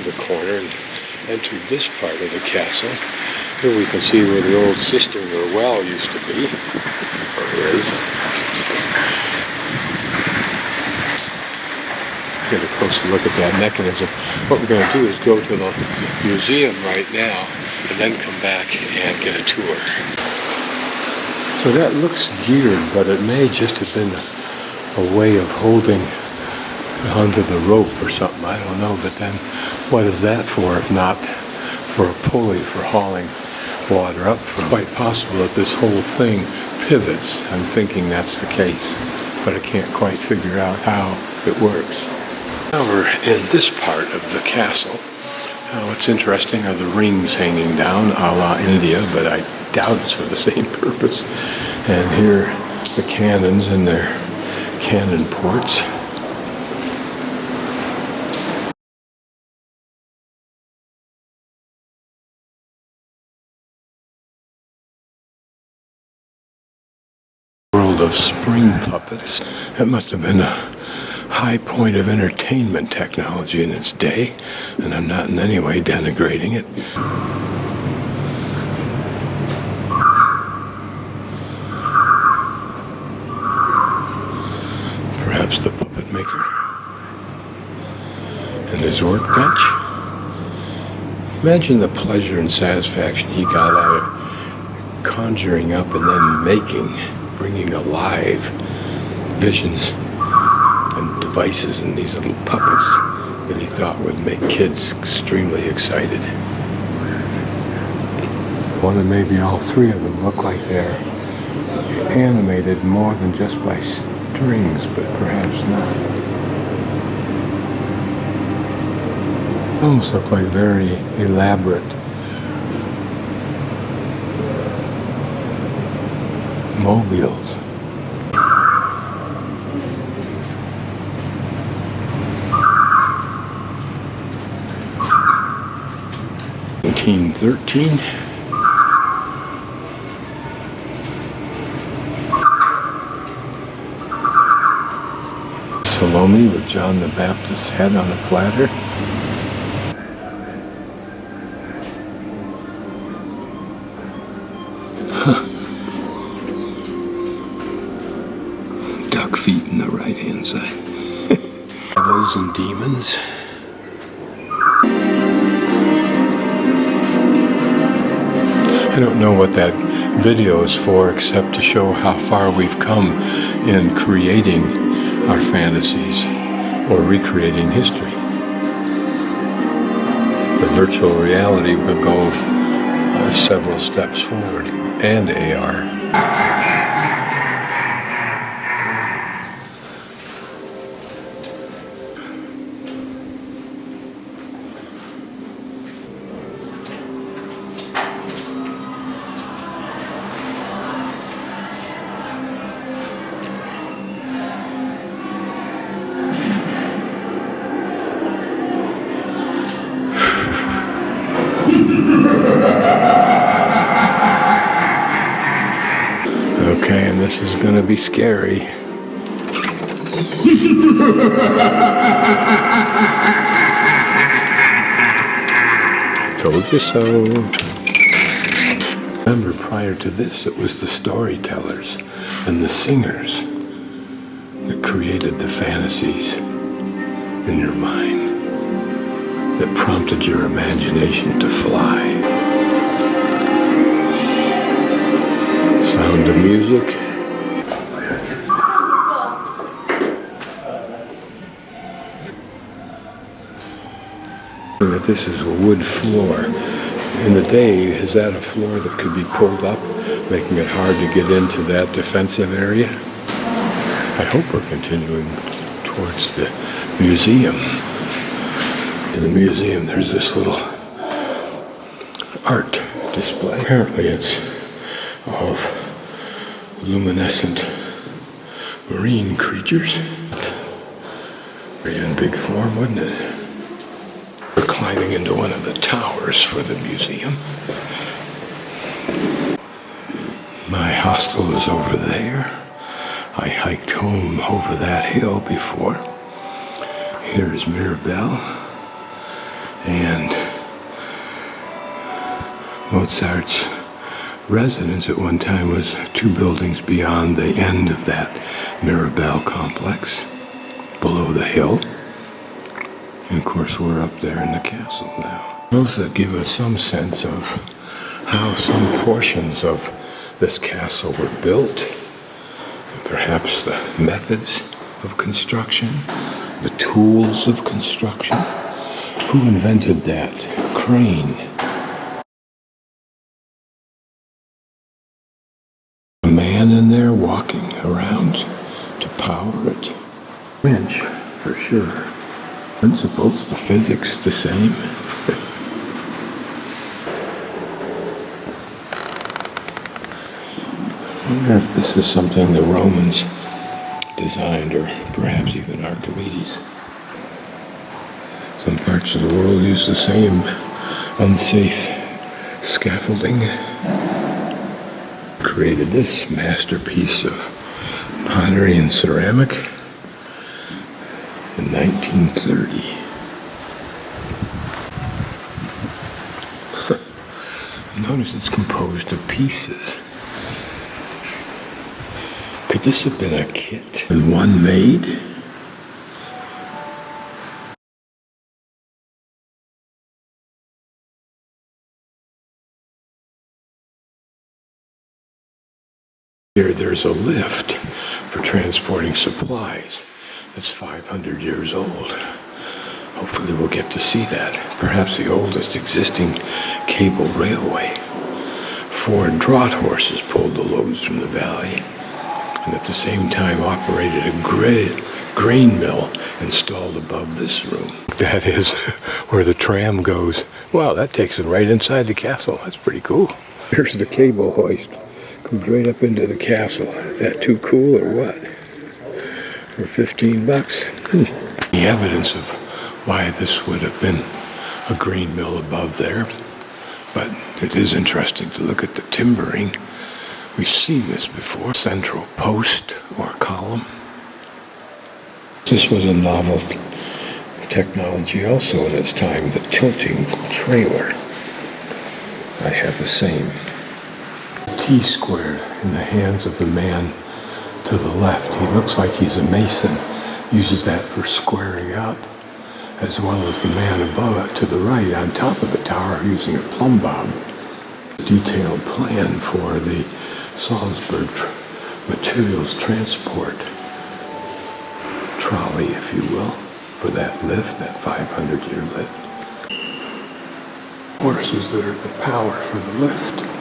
the corner and entered this part of the castle. Here we can see where the old cistern or well used to be, or is. Get a closer look at that mechanism. What we're going to do is go to the museum right now and then come back and get a tour. So that looks geared, but it may just have been a way of holding onto the rope or something. I don't know, but then what is that for if not for a pulley for hauling water up? Quite possible that this whole thing pivots. I'm thinking that's the case, but I can't quite figure out how it works. Now we're in this part of the castle. What's interesting are the rings hanging down a la India, but I doubt it's for the same purpose. And here the cannons and their cannon ports. World of spring puppets. That must have been a high point of entertainment technology in its day, and I'm not in any way denigrating it. Perhaps the puppet maker and his workbench. Imagine the pleasure and satisfaction he got out of conjuring up and then making, bringing alive visions and devices and these little puppets that he thought would make kids extremely excited. One and maybe all three of them look like they're animated more than just by strings, but perhaps not. Almost look like very elaborate mobiles. (1913). Salome with John the Baptist's head on a platter. Duck feet in the right-hand side. Devils and demons. I don't know what that video is for except to show how far we've come in creating our fantasies or recreating history. The virtual reality will go several steps forward, and AR. Okay, and this is gonna be scary. Told you so. Remember, prior to this, it was the storytellers and the singers that created the fantasies in your mind, that prompted your imagination to fly. Sound of music. That this is a wood floor. In the day, is that a floor that could be pulled up, making it hard to get into that defensive area? I hope we're continuing towards the museum. In the museum, there's this little art display. Apparently it's of luminescent marine creatures. Very in big form, wouldn't it? We're climbing into one of the towers for the museum. My hostel is over there. I hiked home over that hill before. Here's Mirabelle. And Mozart's residence at one time was 2 buildings beyond the end of that Mirabelle complex, below the hill. And of course we're up there in the castle now. Those that give us some sense of how some portions of this castle were built, perhaps the methods of construction, the tools of construction. Who invented that crane? A man in there walking around to power it. Winch, for sure. Principles, the physics, the same. I wonder if this is something the Romans designed, or perhaps even Archimedes. Some parts of the world use the same unsafe scaffolding. Created this masterpiece of pottery and ceramic in 1930. Notice it's composed of pieces. Could this have been a kit and one made? There's a lift for transporting supplies that's 500 years old. Hopefully we'll get to see that. Perhaps the oldest existing cable railway. 4 draught horses pulled the loads from the valley, and at the same time operated a grain mill installed above this room. That is where the tram goes. Wow, that takes them right inside the castle. That's pretty cool. Here's the cable hoist. Comes right up into the castle. Is that too cool or what? For 15 bucks? The evidence of why this would have been a grain mill above there. But it is interesting to look at the timbering. We've seen this before. Central post or column. This was a novel technology also in its time, the tilting trailer. I have the same. T-square in the hands of the man to the left. He looks like he's a mason. Uses that for squaring up, as well as the man above it to the right on top of the tower using a plumb bob. Detailed plan for the Salzburg materials transport trolley, if you will, for that lift, that 500-year lift. Horses that are the power for the lift.